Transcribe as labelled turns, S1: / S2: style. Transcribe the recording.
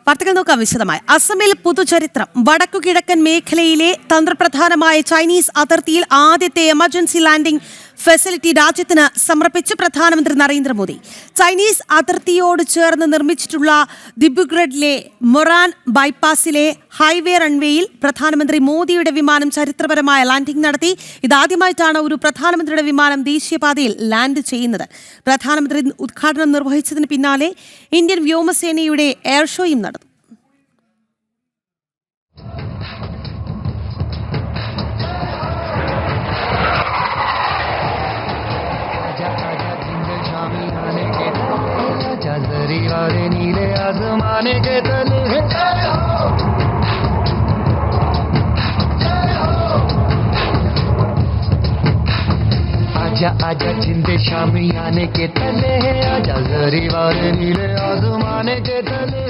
S1: വാർത്തകൾ നോക്കാം വിശദമായി. അസമിൽ പുതുചരിത്രം. വടക്കുകിഴക്കൻ മേഖലയിലെ തന്ത്രപ്രധാനമായ ചൈനീസ് അതിർത്തിയിൽ ആദ്യത്തെ എമർജൻസി ലാൻഡിംഗ് ഫെസിലിറ്റി രാജ്യത്തിന് സമർപ്പിച്ച് പ്രധാനമന്ത്രി നരേന്ദ്രമോദി. ചൈനീസ് അതിർത്തിയോട് ചേർന്ന് നിർമ്മിച്ചിട്ടുള്ള ദിബ്രുഗഡിലെ മൊറാൻ ബൈപ്പാസിലെ ഹൈവേ റൺവേയിൽ പ്രധാനമന്ത്രി മോദിയുടെ വിമാനം ചരിത്രപരമായ ലാൻഡിംഗ് നടത്തി. ഇതാദ്യമായിട്ടാണ് ഒരു പ്രധാനമന്ത്രിയുടെ വിമാനം ദേശീയപാതയിൽ ലാൻഡ് ചെയ്യുന്നത്. പ്രധാനമന്ത്രി ഉദ്ഘാടനം നിർവഹിച്ചതിന് പിന്നാലെ ഇന്ത്യൻ വ്യോമസേനയുടെ എയർ ഷോയും നടന്നു.
S2: नीले आसमाने के तले आजा आजा जिंदे शामी आने के तले आजा जरी वाले नीले आसमाने के तले